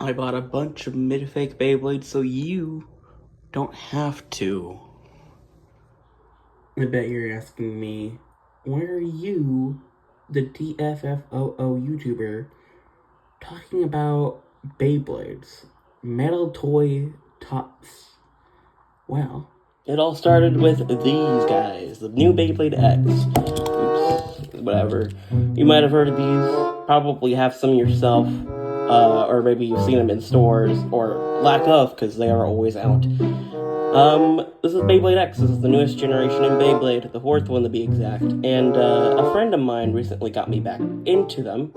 I bought a bunch of Midfake Beyblades so you don't have to. I bet you're asking me, why are you, the DFFOO YouTuber, talking about Beyblades? Metal toy tops. Well, it all started with these guys, the new Beyblade X. Oops, whatever. You might have heard of these, probably have some yourself. Or maybe you've seen them in stores, or lack of, because they are always out. This is Beyblade X. This is the newest generation in Beyblade, the fourth one to be exact. And a friend of mine recently got me back into them,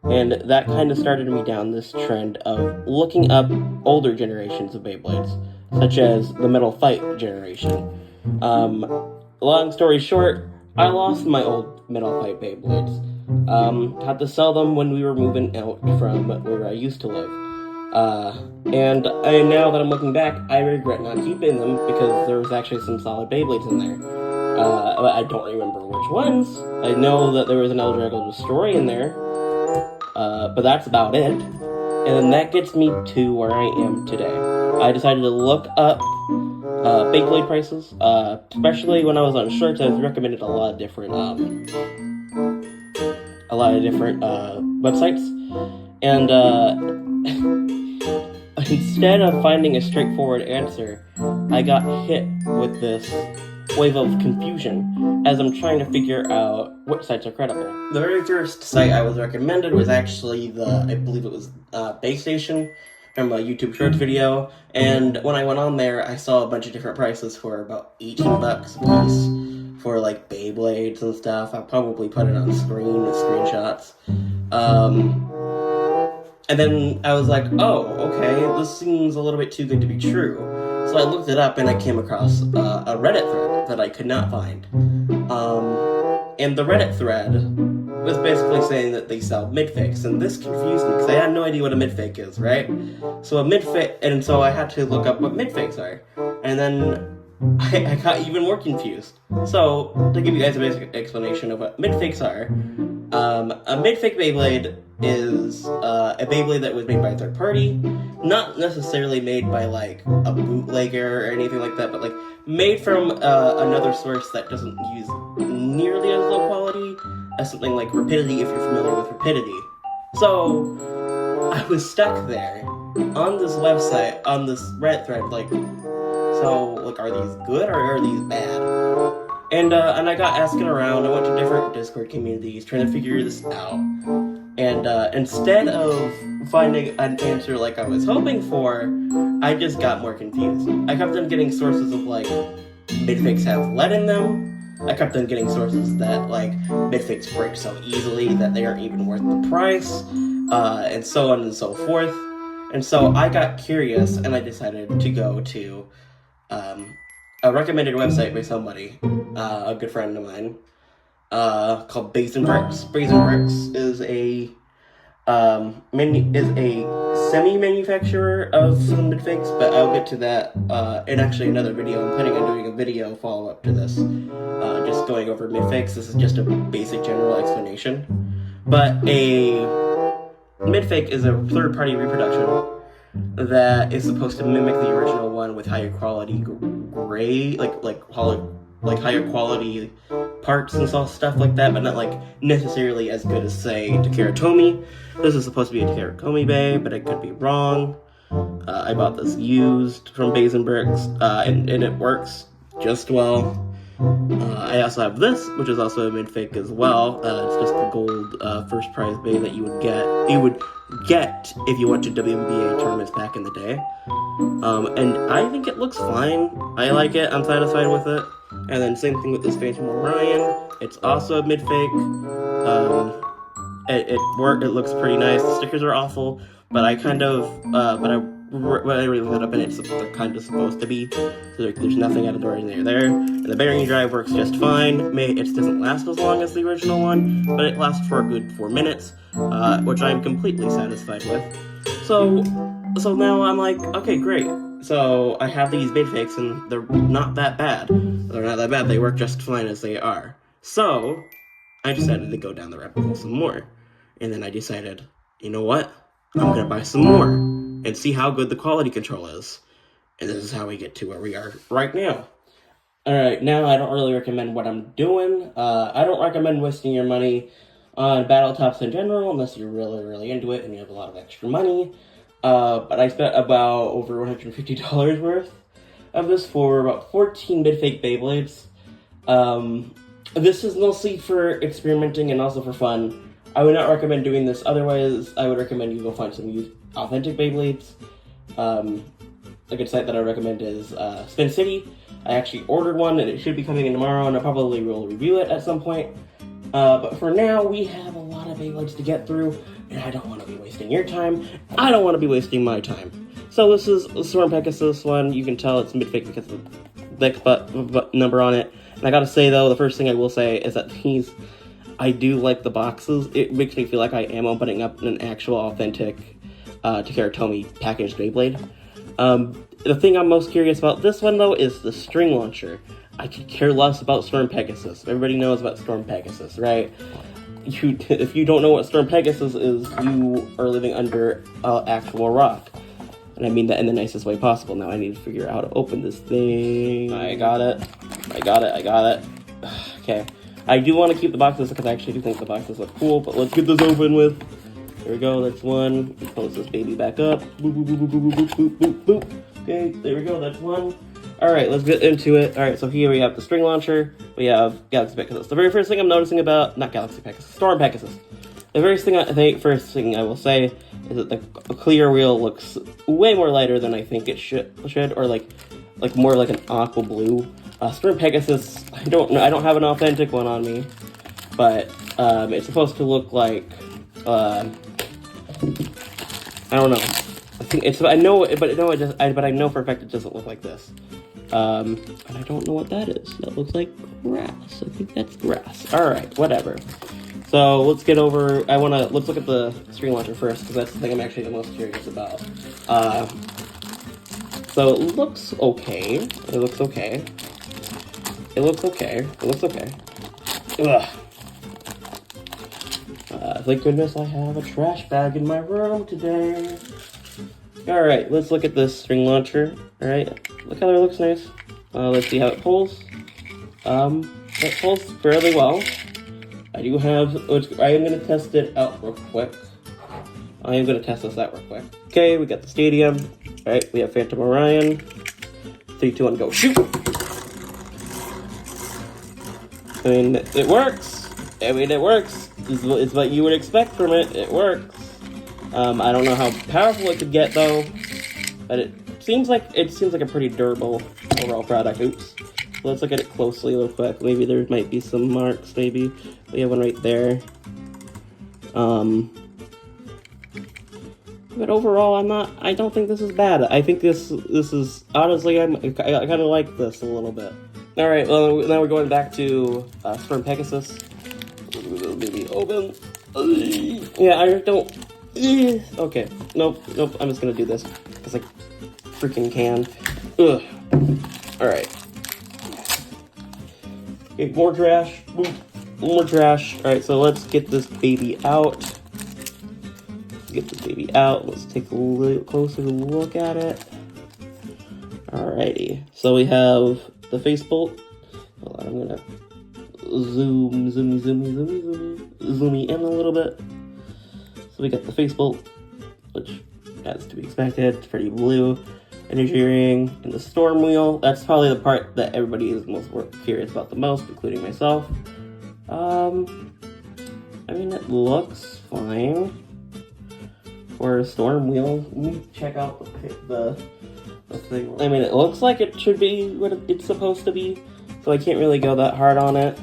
and that kind of started me down this trend of looking up older generations of Beyblades, such as the Metal Fight generation. Long story short, I lost my old Metal Fight Beyblades. Had to sell them when we were moving out from where I used to live. And now that I'm looking back, I regret not keeping them because there was actually some solid Beyblades in there. But I don't remember which ones. I know that there was an El Drago Destroy in there, but that's about it. And then that gets me to where I am today. I decided to look up Beyblade prices, especially when I was on shorts. I was recommended a lot of different websites, and instead of finding a straightforward answer, I got hit with this wave of confusion as I'm trying to figure out which sites are credible. The very first site I was recommended was actually I believe it was Base Station from a YouTube Shorts video, and when I went on there, I saw a bunch of different prices for about $18 a piece. For like Beyblades and stuff. I'll probably put it on screen with screenshots. And then I was like, oh, okay, this seems a little bit too good to be true. So I looked it up and I came across a Reddit thread that I could not find. And the Reddit thread was basically saying that they sell midfakes, and this confused me because I had no idea what a midfake is, right? So a midfake, and so I had to look up what midfakes are. And then I got even more confused. So, to give you guys a basic explanation of what midfakes are, a midfake Beyblade is a Beyblade that was made by a third party, not necessarily made by like a bootlegger or anything like that, but like made from another source that doesn't use nearly as low quality as something like Rapidity, if you're familiar with Rapidity. So, I was stuck there on this website, on this Reddit thread, like, so, like, are these good or are these bad? And I got asking around. I went to different Discord communities trying to figure this out. And instead of finding an answer like I was hoping for, I just got more confused. I kept on getting sources of like midfakes have lead in them. I kept on getting sources that like midfakes break so easily that they aren't even worth the price, and so on and so forth. And so I got curious and I decided to go to a recommended website by somebody, a good friend of mine, called Variares. Variares is a semi-manufacturer of some midfakes, but I'll get to that in actually another video. I'm planning on doing a video follow-up to this, just going over midfakes. This is just a basic general explanation. But a midfake is a third-party reproduction that is supposed to mimic the original one with higher quality higher quality parts and stuff like that, but not like necessarily as good as say Takara Tomy. This is supposed to be a Takara Tomy Bay, but I could be wrong. I bought this used from Bays and Bricks, and it works just well. I also have this, which is also a midfake as well. It's just the gold first prize bay that you would get if you went to WBA tournaments back in the day. And I think it looks fine. I like it. I'm satisfied with it. And then same thing with this Phantom Orion. It's also a midfake. It looks pretty nice. The stickers are awful, but I really lit up, and they're kind of supposed to be. So there's nothing out of the ordinary there. And the bearing drive works just fine. It doesn't last as long as the original one, but it lasts for a good 4 minutes, which I'm completely satisfied with. So now I'm like, okay, great. So I have these midfakes, and they're not that bad. They're not that bad. They work just fine as they are. So I decided to go down the rabbit hole some more. And then I decided, you know what? I'm gonna buy some more and see how good the quality control is. And this is how we get to where we are right now. Alright, now I don't really recommend what I'm doing. I don't recommend wasting your money on battle tops in general, unless you're really, really into it and you have a lot of extra money. But I spent about over $150 worth of this for about 14 Midfake Beyblades. This is mostly for experimenting and also for fun. I would not recommend doing this otherwise. I would recommend you go find some authentic Beyblades. A good site that I recommend is Spin City. I actually ordered one and it should be coming in tomorrow, and I probably will review it at some point. But for now, we have a lot of Beyblades to get through, and I don't want to be wasting your time. I don't want to be wasting my time. So this is the Storm Pegasus one. You can tell it's Midfake because of the thick number on it. And I gotta say though, the first thing I will say is that I do like the boxes. It makes me feel like I am opening up an actual authentic Takara Tomy packaged Beyblade. The thing I'm most curious about this one, though, is the string launcher. I could care less about Storm Pegasus. Everybody knows about Storm Pegasus, right? If you don't know what Storm Pegasus is, you are living under actual rock. And I mean that in the nicest way possible. Now I need to figure out how to open this thing. I got it. Okay. I do want to keep the boxes because I actually do think the boxes look cool, but let's get this open with. There we go, that's one. Close this baby back up. Boop, boop, boop, boop, boop, boop, boop, boop. Okay, there we go, that's one. Alright, let's get into it. Alright, so here we have the string launcher. We have Galaxy Pegasus. The very first thing I'm noticing about, not Galaxy Pegasus, Storm Pegasus. The first thing I will say is that the clear wheel looks way more lighter than I think it should, or like more like an aqua blue. Storm Pegasus, I don't have an authentic one on me, but it's supposed to look like I don't know. I think it's. I know, but no, it just. But I know for a fact it doesn't look like this. And I don't know what that is. That looks like grass. I think that's grass. All right, whatever. So let's get over. Let's look at the string launcher first because that's the thing I'm actually the most curious about. So it looks okay. Ugh. Thank goodness I have a trash bag in my room today. Alright, let's look at this string launcher. Alright, the color looks nice. Let's see how it pulls. It pulls fairly well. I am going to test it out real quick. I am going to test this out real quick. Okay, we got the stadium. Alright, we have Phantom Orion. 3, 2, 1, go. Shoot! I mean, it works. It works. It's what you would expect from it. It works. I don't know how powerful it could get though, but it seems like a pretty durable overall product. Oops. Let's look at it closely real quick. Maybe there might be some marks. Maybe we have one right there. But overall, I don't think this is bad. I think this is honestly, I kind of like this a little bit. All right. Well, now we're going back to Storm Pegasus. Maybe open. Yeah, I don't. Okay. Nope. I'm just gonna do this because I freaking can. Ugh. All right. Okay, more trash. More trash. All right. So let's get this baby out. Let's take a little closer look at it. Alrighty. So we have the face bolt. Hold on, I'm gonna zoom in a little bit. So we got the face bolt, which has to be expected. It's pretty blue. Energy ring and the storm wheel. That's probably the part that everybody is most curious about the most, including myself. I mean, it looks fine for a storm wheel. Let me check out the thing. I mean, it looks like it should be what it's supposed to be, so I can't really go that hard on it.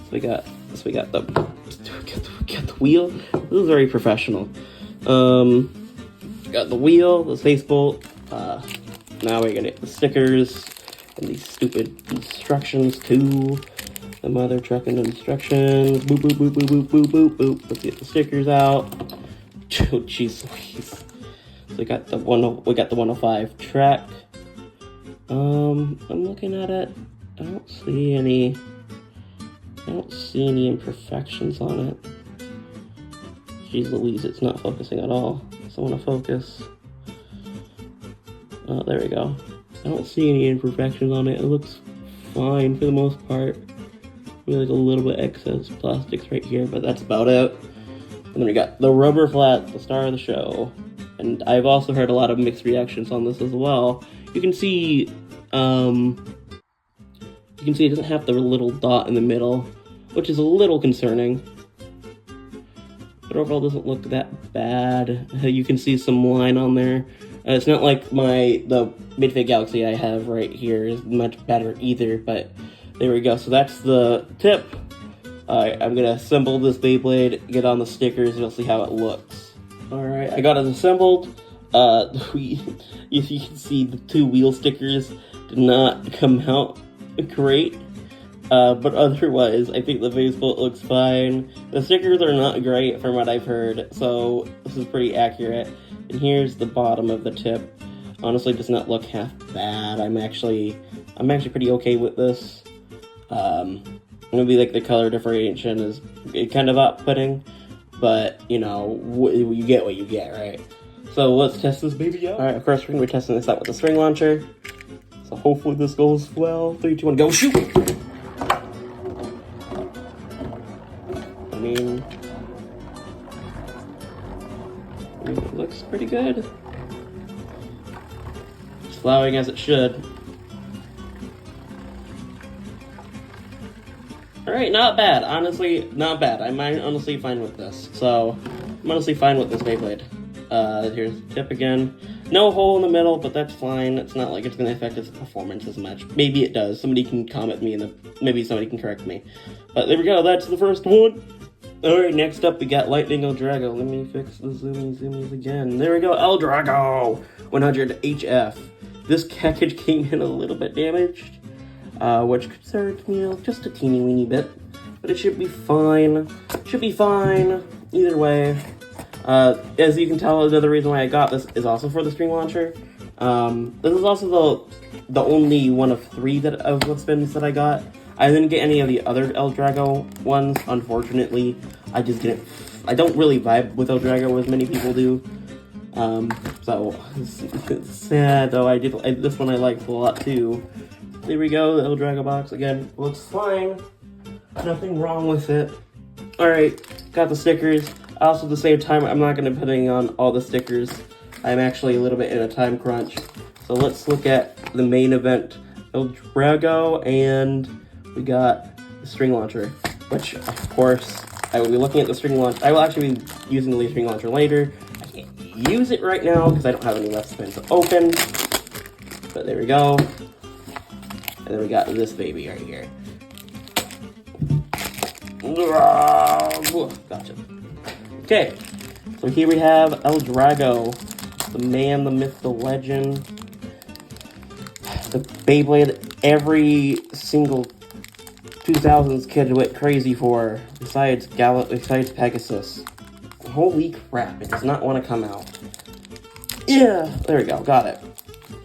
So we got the wheel. This is very professional. Got the wheel, the face bolt. Now we're gonna get the stickers and these stupid instructions too. The mother trucking instructions. Boop boop boop boop boop boop boop boop. Let's get the stickers out. Oh jeez Louise. So we got the 105 track. I'm looking at it. I don't see any imperfections on it. Jeez Louise, it's not focusing at all. So I want to focus. Oh, there we go. I don't see any imperfections on it. It looks fine for the most part. Maybe like a little bit excess plastics right here, but that's about it. And then we got the rubber flat, the star of the show. And I've also heard a lot of mixed reactions on this as well. You can see it doesn't have the little dot in the middle, which is a little concerning. But overall, it doesn't look that bad. You can see some line on there. It's not like the Midfake Galaxy I have right here is much better either, but there we go. So that's the tip. I'm gonna assemble this Beyblade, get on the stickers, and you'll see how it looks. Alright, I got it assembled. If you can see, the 2 wheel stickers did not come out great. But otherwise, I think the faceplate looks fine. The stickers are not great from what I've heard, so this is pretty accurate. And here's the bottom of the tip. Honestly, does not look half bad. I'm actually pretty okay with this. Maybe like the color differentiation is kind of off-putting, but you know, you get what you get, right? So let's test this baby out. All right, of course we're gonna be testing this out with the string launcher. So hopefully this goes well. 3, 2, 1, go! Shoot! I mean, it looks pretty good. It's flowing as it should. Alright, not bad. Honestly, not bad. I'm honestly fine with this. So, I'm honestly fine with this Beyblade. Here's the tip again. No hole in the middle, but that's fine. It's not like it's going to affect its performance as much. Maybe it does. Somebody can comment me, maybe somebody can correct me. But there we go. That's the first one. Alright, next up we got Lightning El Drago. Let me fix the zoomies again. There we go, El Drago 100 HF. This package came in a little bit damaged, which concerns me just a teeny weeny bit. But it should be fine. Should be fine. Either way. As you can tell, another reason why I got this is also for the string launcher. This is also the only one of 3 of the spins that I got. I didn't get any of the other El Drago ones, unfortunately. I don't really vibe with El Drago as many people do. So, it's sad, though. This one I liked a lot, too. There we go, the El Drago box. Again, looks fine. Nothing wrong with it. Alright, got the stickers. Also, at the same time, I'm not going to be putting on all the stickers. I'm actually a little bit in a time crunch. So let's look at the main event. El Drago, and we got the string launcher, which, of course, I will be looking at the string launcher. I will actually be using the string launcher later. I can't use it right now because I don't have any left spins to open. But there we go. And then we got this baby right here. Gotcha. Okay, so here we have El Drago, the man, the myth, the legend, the Beyblade every single 2000s kid went crazy for, besides Pegasus. Holy crap, it does not want to come out. Yeah, there we go, got it.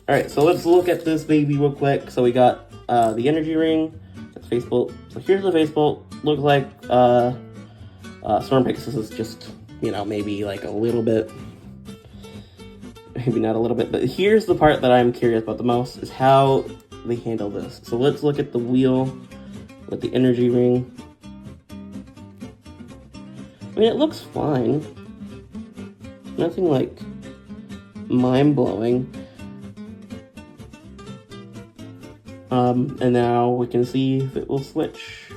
Alright, so let's look at this baby real quick. So we got the energy ring, that's faceplate. So here's the faceplate. Looks like Storm Pegasus is just, you know, maybe like a little bit, maybe not a little bit, but here's the part that I'm curious about the most, is how they handle this. So let's look at the wheel with the energy ring. I mean, it looks fine. Nothing like mind-blowing. And now we can see if it will switch.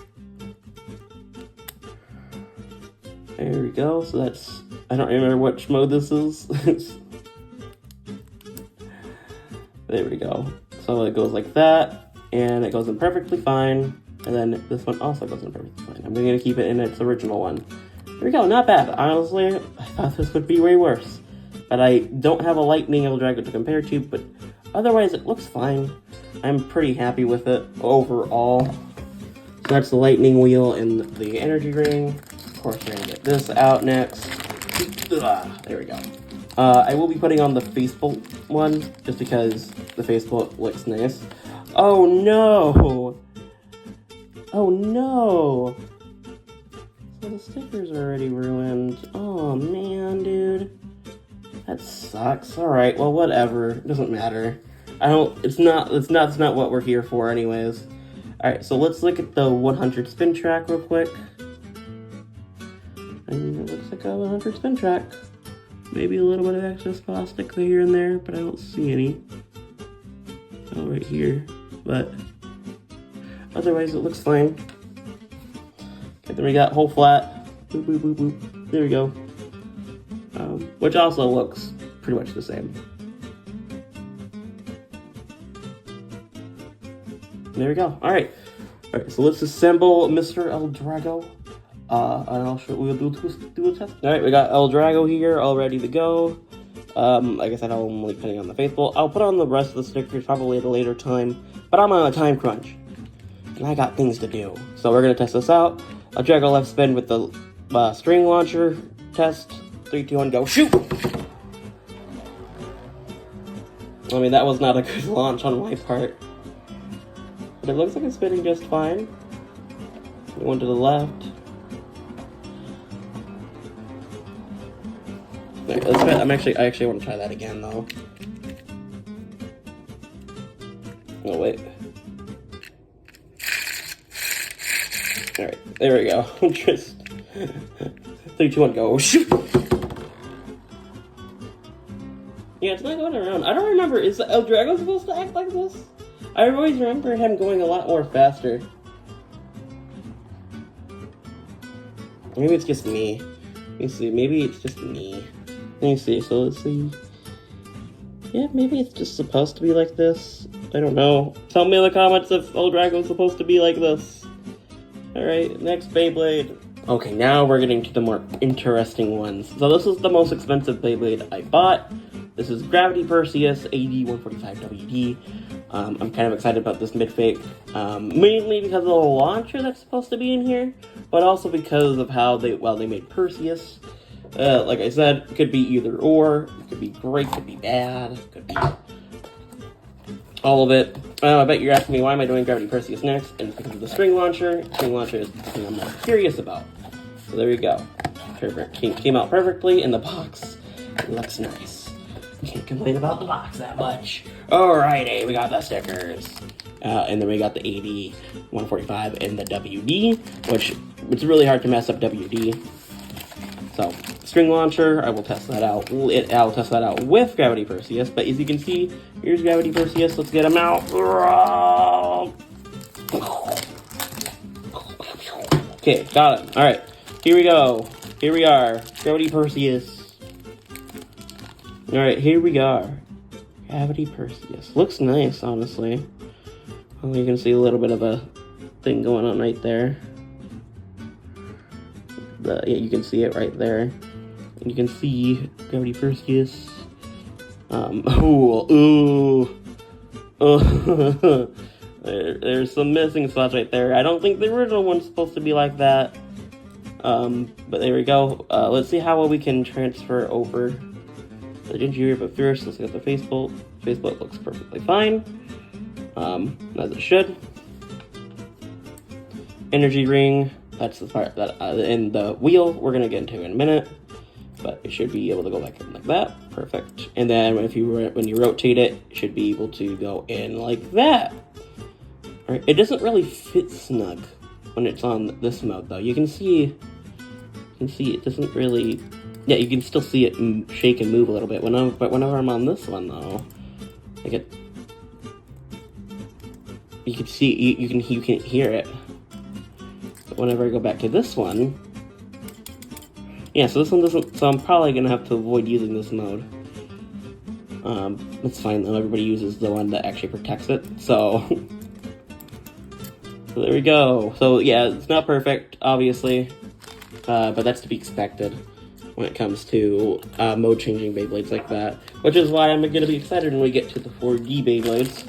There we go. So that's, I don't remember which mode this is. There we go. So it goes like that, and it goes in perfectly fine. And then this one also goes in perfectly fine. I'm going to keep it in its original one. There we go. Not bad. Honestly, I thought this would be way worse. But I don't have a Lightning El Drago to compare to, but otherwise it looks fine. I'm pretty happy with it overall. So that's the lightning wheel and the energy ring. Of course, we're gonna get this out next. There we go. I will be putting on the faceplate one, just because the faceplate looks nice. Oh no! Oh no! The stickers are already ruined. Oh man, dude. That sucks. Alright, well whatever. It doesn't matter. It's not what we're here for anyways. Alright, so let's look at the 100 spin track real quick. And it looks like a 100 spin track. Maybe a little bit of excess plastic here and there, but I don't see any. Oh, right here. But otherwise it looks fine. Okay, then we got whole flat. Boop, boop, boop, boop. There we go. Which also looks pretty much the same. There we go. Alright, so let's assemble Mr. El Drago. And we'll do a test. Alright, we got El Drago here, all ready to go. Like I said, I'm only putting on the faithful. I'll put on the rest of the stickers probably at a later time, but I'm on a time crunch. And I got things to do. So we're gonna test this out. El Drago left spin with the string launcher test. 3, 2, 1, go, shoot! I mean, that was not a good launch on my part. But it looks like it's spinning just fine. One to the left. Right, let's spin. I actually want to try that again, though. Oh, wait. Alright, there we go. Just 3, 2, 1, go, shoot! Yeah, it's not going around. I don't remember, is El Drago supposed to act like this? I always remember him going a lot more faster. Maybe it's just me. Let me see, maybe it's just me. Let me see, so let's see. Yeah, maybe it's just supposed to be like this. I don't know. Tell me in the comments if El Drago is supposed to be like this. Alright, next Beyblade. Okay, now we're getting to the more interesting ones. So this is the most expensive Beyblade I bought. This is Gravity Perseus AD145WD. I'm kind of excited about this Midfake, mainly because of the launcher that's supposed to be in here, but also because of how they made Perseus. Like I said, it could be either or. It could be great, could be bad, it could be all of it. I bet you're asking me, why am I doing Gravity Perseus next? And it's because of the string launcher. String launcher is something I'm more curious about. So there we go. Came out perfectly in the box. It looks nice. Can't complain about the box that much. Alrighty, we got the stickers. And then we got the AD145 and the WD, which it's really hard to mess up WD. So, string launcher, I will test that out. I'll test that out with Gravity Perseus, but as you can see, here's Gravity Perseus. Let's get him out. Okay, got it. Alright, here we go. Here we are. Gravity Perseus. Alright, here we are. Gravity Perseus. Looks nice, honestly. Well, you can see a little bit of a thing going on right there. Yeah, you can see it right there. And you can see Gravity Perseus. There's some missing spots right there. I don't think the original one's supposed to be like that. But there we go. Let's see how well we can transfer over the interior, but first, let's get the faceplate. Faceplate looks perfectly fine, as it should. Energy ring, that's the part that, and the wheel, we're gonna get into in a minute, but it should be able to go back in like that, perfect. And then when you rotate it, it should be able to go in like that. All right, it doesn't really fit snug when it's on this mode though. You can see it doesn't really. Yeah, you can still see it shake and move a little bit. But whenever I'm on this one, though, you can see, you can hear it. But whenever I go back to this one, yeah. So this one doesn't. So I'm probably gonna have to avoid using this mode. That's fine though. Everybody uses the one that actually protects it. So, so there we go. So yeah, it's not perfect, obviously, but that's to be expected when it comes to mode-changing Beyblades like that. Which is why I'm going to be excited when we get to the 4D Beyblades.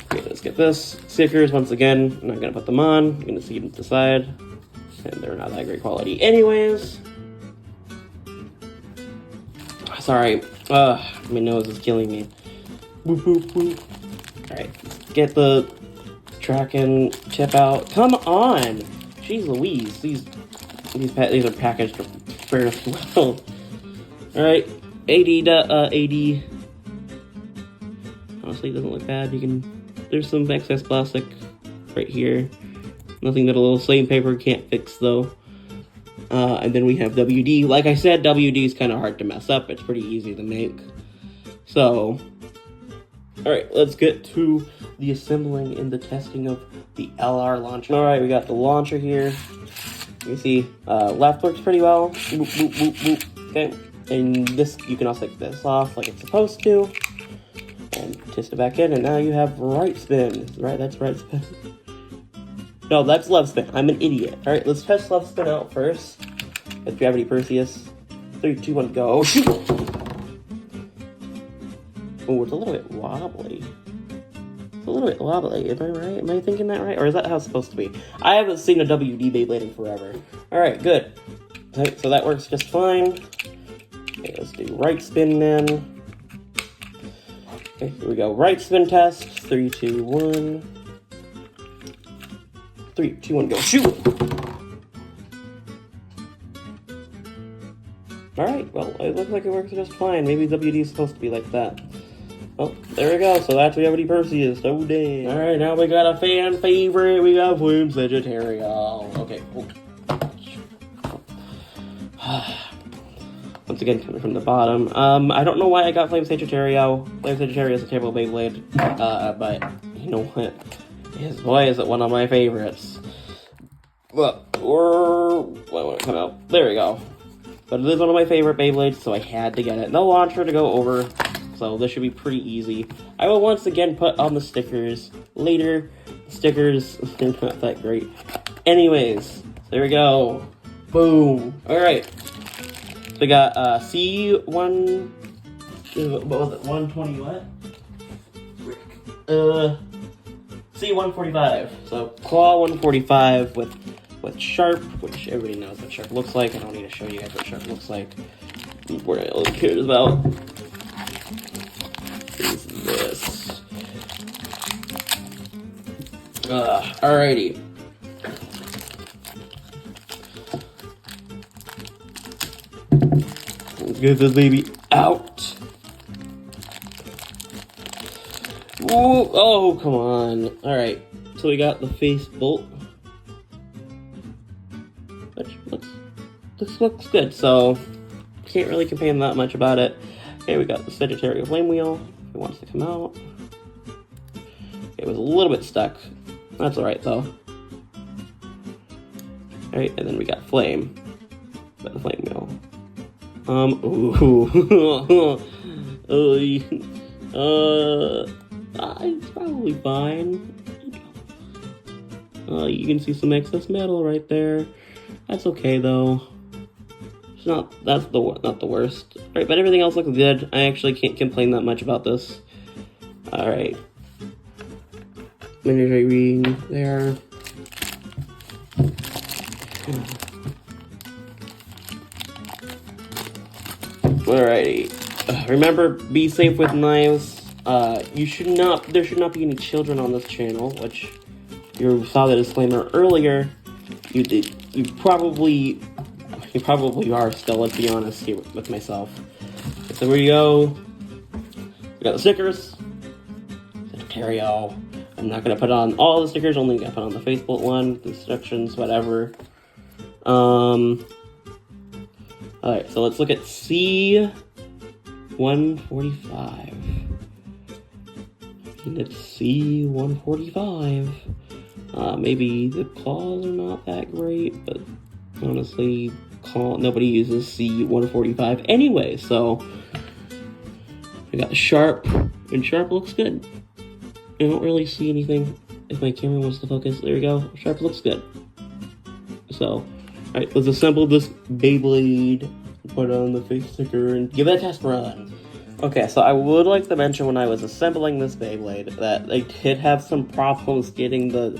Okay, let's get this. Stickers, once again, I'm not going to put them on. I'm going to see them to the side. And they're not that great quality anyways. Sorry. My nose is killing me. Boop, boop, boop. Alright, let's get the tracking tip out. Come on! Jeez Louise, these are packaged fairly well. Alright, AD. Honestly, it doesn't look bad. There's some excess plastic right here. Nothing that a little stain paper can't fix, though. And then we have WD. Like I said, WD is kind of hard to mess up. It's pretty easy to make. So, alright, let's get to the assembling and the testing of the LR launcher. Alright, we got the launcher here. You see, left works pretty well. Boop, boop, boop, boop. Okay, and this, you can also take this off like it's supposed to. And twist it back in, and now you have right spin. Right, that's right spin. No, that's left spin. I'm an idiot. Alright, let's test left spin out first. With Gravity Perseus. 3, 2, 1, go. Shoot! Oh, it's a little bit wobbly. It's a little bit wobbly. Am I right? Am I thinking that right? Or is that how it's supposed to be? I haven't seen a WD Beyblade in forever. Alright, good. Right, so that works just fine. Okay, let's do right spin then. Okay, here we go. Right spin test. 3, 2, 1. 3, 2, 1, go. Shoot! Alright, well, it looks like it works just fine. Maybe WD is supposed to be like that. Oh, there we go. So that's Gravity Perseus. Oh, dang. Alright, now we got a fan favorite. We got Flame Sagittarius. Okay, cool. Once again, coming from the bottom. I don't know why I got Flame Sagittarius. Flame Sagittarius is a terrible Beyblade. But, you know what? Boy, is it one of my favorites. Well, why won't it come out? There we go. But it is one of my favorite Beyblades, so I had to get it. No launcher to go over, so this should be pretty easy. I will once again put on the stickers later. Stickers, they're not that great. Anyways, there we go. Boom. Alright. So we got C1... What was it? 120 what? C145. So claw 145 with sharp, which everybody knows what sharp looks like. I don't need to show you guys what sharp looks like. What I really cares about is this. Alrighty. Let's get this baby out. Ooh, oh, come on. Alright, so we got the face bolt. Which looks good, so can't really complain that much about it. Okay, we got the Sagittarius flame wheel. If it wants to come out. It was a little bit stuck. That's alright, though. Alright, and then we got flame. Got the flame wheel. It's probably fine. You can see some excess metal right there. That's okay though. It's not the worst. Alright, but everything else looks good. I actually can't complain that much about this. Alright. Miniature reading there. Alrighty. Remember, be safe with knives. There should not be any children on this channel, which you saw the disclaimer earlier. You probably are still, let's be honest here with myself. So here we go. We got the stickers. Sagittarius. I'm not gonna put on all the stickers, only gonna put on the Facebook one, the instructions, whatever. Alright, so let's look at C145. And it's C145. Maybe the claws are not that great, but honestly, nobody uses C145 anyway, so we got sharp, and sharp looks good. I don't really see anything. If my camera wants to focus, there we go. Sharp looks good. So, alright, let's assemble this Beyblade, put on the face sticker, and give it a test run. Okay, so I would like to mention when I was assembling this Beyblade that I did have some problems getting the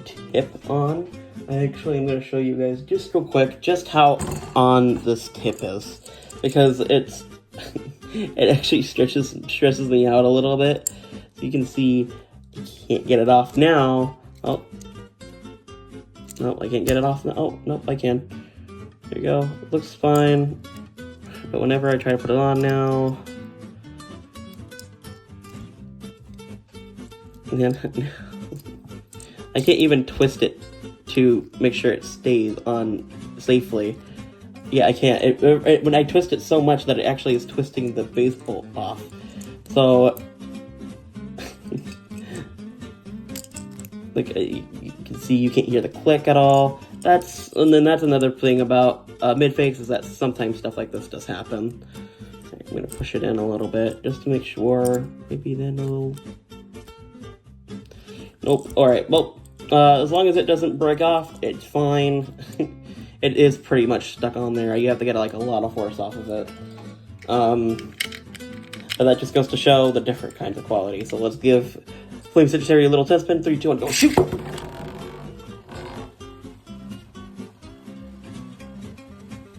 tip on. I actually am going to show you guys just real quick just how on this tip is, because it actually stresses me out a little bit. So you can see you can't get it off now. Oh, Nope, I can't get it off. Oh, nope, I can. There you go. It looks fine. But whenever I try to put it on now... I can't even twist it to make sure it stays on safely. Yeah, I can't. When I twist it so much that it actually is twisting the base bolt off. So... like, you can see you can't hear the click at all. And then that's another thing about Midfakes, is that sometimes stuff like this does happen. Right, I'm gonna push it in a little bit, just to make sure. Maybe then it'll... Nope. Alright, well, as long as it doesn't break off, it's fine. It is pretty much stuck on there. You have to get, like, a lot of force off of it. But that just goes to show the different kinds of quality. So let's give Flame Sagittarius a little test spin. 3, 2, 1, go shoot!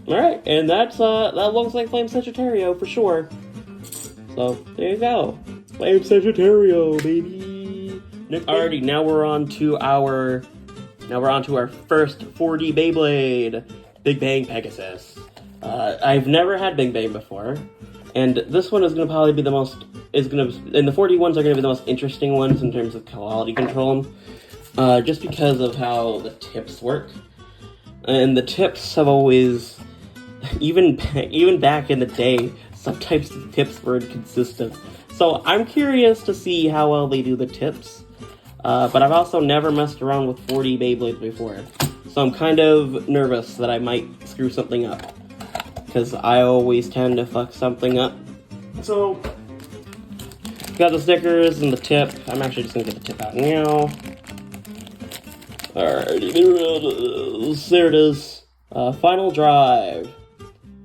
Alright, and that looks like Flame Sagittarius for sure. So, there you go. Flame Sagittarius, baby! Alrighty, now we're on to our first 4D Beyblade, Big Bang Pegasus. I've never had Big Bang before, and this one is gonna probably be and the 4D ones are gonna be the most interesting ones in terms of quality control, just because of how the tips work. And the tips have always, even back in the day, some types of tips were inconsistent. So I'm curious to see how well they do the tips. But I've also never messed around with 4D Beyblades before. So I'm kind of nervous that I might screw something up. Because I always tend to fuck something up. So, got the stickers and the tip. I'm actually just going to get the tip out now. Alrighty, there it is. Final drive.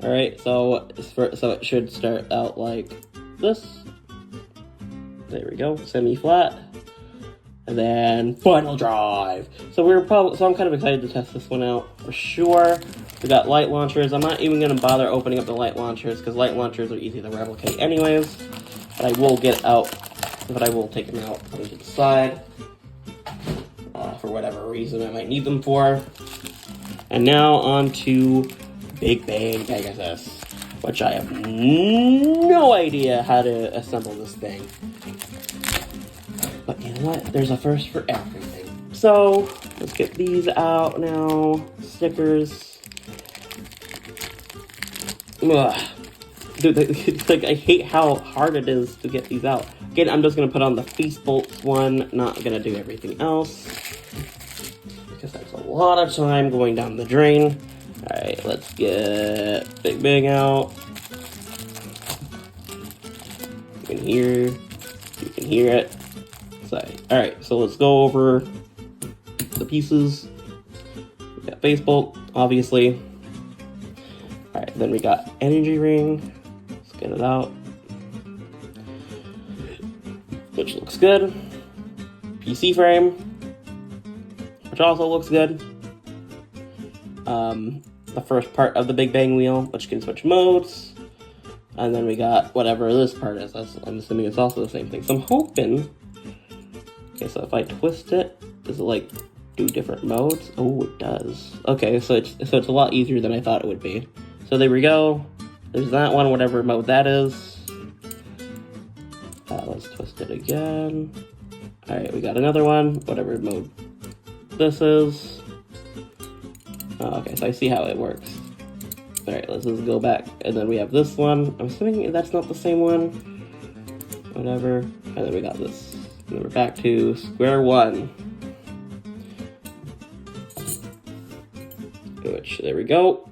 Alright, so it should start out like this. There we go, semi-flat. And then final drive. So I'm kind of excited to test this one out for sure. We got light launchers. I'm not even gonna bother opening up the light launchers because light launchers are easy to replicate anyways. But I will take them out, put them to the side. For whatever reason I might need them for. And now on to Big Bang Pegasus, which I have no idea how to assemble this thing. But you know what? There's a first for everything. So, let's get these out now. Stickers. Ugh. Dude, like, I hate how hard it is to get these out. Again, I'm just going to put on the face bolts one. Not going to do everything else. Because that's a lot of time going down the drain. Alright, let's get Big Bang out. You can hear it. Alright, so let's go over the pieces. We got face bolt, obviously. Alright, then we got energy ring. Let's get it out. Which looks good. PC frame, which also looks good. The first part of the Big Bang wheel, which can switch modes. And then we got whatever this part is. I'm assuming it's also the same thing. So I'm hoping... Okay, so if I twist it, does it like do different modes? Oh, it does. Okay, so it's a lot easier than I thought it would be. So there we go. There's that one, whatever mode that is. Let's twist it again. Alright, we got another one, whatever mode this is. Okay, so I see how it works. Alright, let's just go back. And then we have this one. I'm assuming that's not the same one. Whatever. And then we got this. And then we're back to square one. Which, there we go.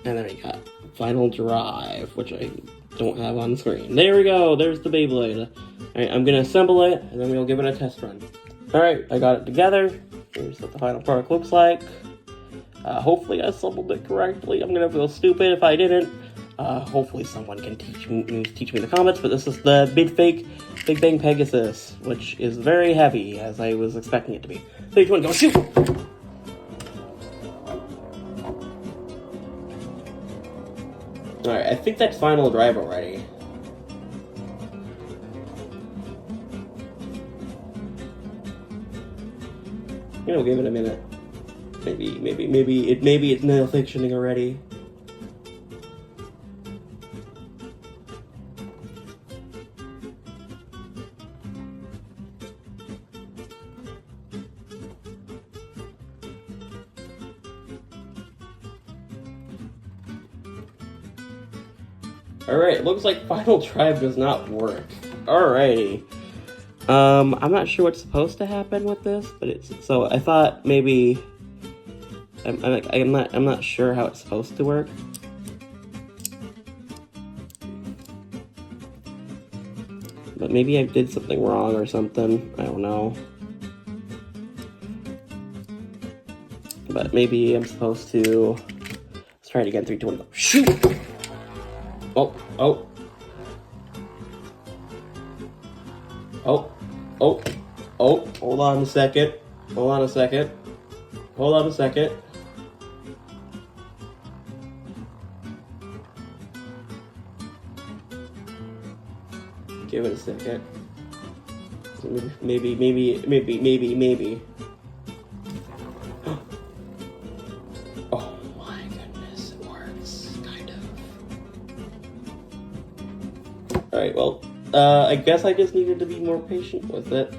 And then we got final drive, which I don't have on screen. There we go, there's the Beyblade. Alright, I'm gonna assemble it, and then we'll give it a test run. Alright, I got it together. Here's what the final product looks like. Hopefully I assembled it correctly. I'm gonna feel stupid if I didn't. Hopefully someone can teach me in the comments, but this is the Midfake Big Bang Pegasus, which is very heavy, as I was expecting it to be. 3, 2, 1, go shoot! Alright, I think that's final drive already. We'll give it a minute. Maybe it's malfunctioning already. Alright, looks like Final Drive does not work. Alrighty. I'm not sure what's supposed to happen with this, but so I thought maybe I'm not sure how it's supposed to work. But maybe I did something wrong or something. I don't know. But maybe I'm supposed to... Let's try it again. 3, 2, 1, go. Shoot! Oh. Hold on a second. Give it a second. Maybe. Oh my goodness, it works, kind of. Alright, well, I guess I just needed to be more patient with it.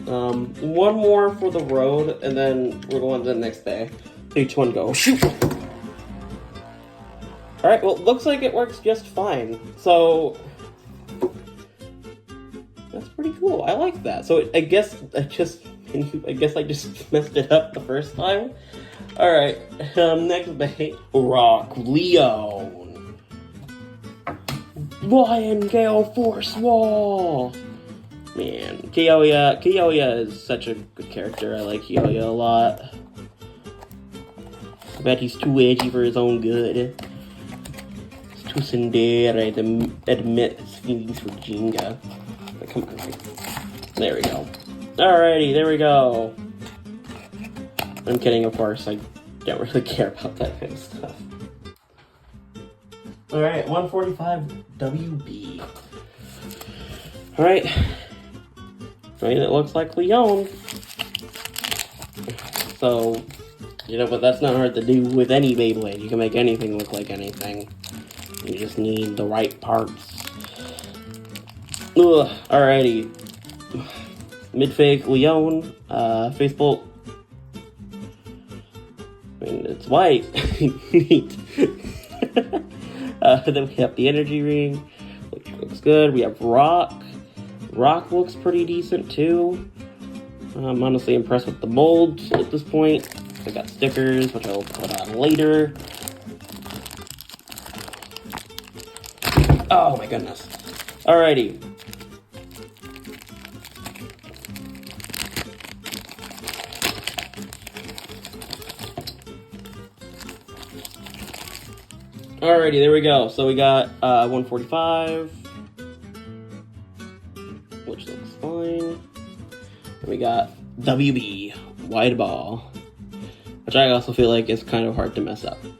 One more for the road, and then we're going to the next day. Each one go. Shoot! Alright, well, looks like it works just fine. So, that's pretty cool. I like that. So, I guess I just messed it up the first time. Alright, next day. Rock Leon. Lion Gale Force Wall. Man, Kiyoya is such a good character. I like Kiyoya a lot. I bet he's too edgy for his own good. He's too tsundere to admit his feelings for Jinga. But come on, right? There we go. Alrighty, there we go. I'm kidding, of course. I don't really care about that kind of stuff. Alright, 145 WB. Alright. I mean, it looks like Leon. So, you know, but that's not hard to do with any Beyblade. You can make anything look like anything. You just need the right parts. Ugh, alrighty. Midfake Leon, faithful. I mean, it's white. Neat. Then we have the energy ring, which looks good. We have Rock. Rock looks pretty decent too. I'm honestly impressed with the molds at this point. I got stickers, which I'll put on later. Oh my goodness. Alrighty. Alrighty, there we go. So we got 145. Which looks fine. And we got WB, wide ball, which I also feel like is kind of hard to mess up. You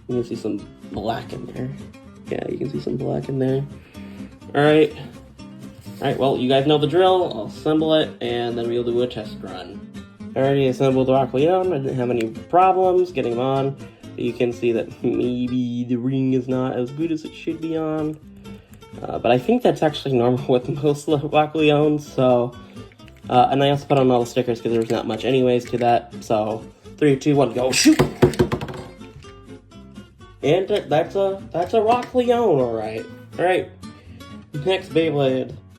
can see some black in there. Yeah, you can see some black in there. Alright. Alright, well, you guys know the drill. I'll assemble it, and then we'll do a test run. I already assembled the Rock Leon. I didn't have any problems getting him on. But you can see that maybe the ring is not as good as it should be on. But I think that's actually normal with most Rock Leons, so... and I also put on all the stickers because there's not much anyways to that, so... 3, 2, 1, go, shoot! And that's a Rock Leon, alright. Alright, next Beyblade.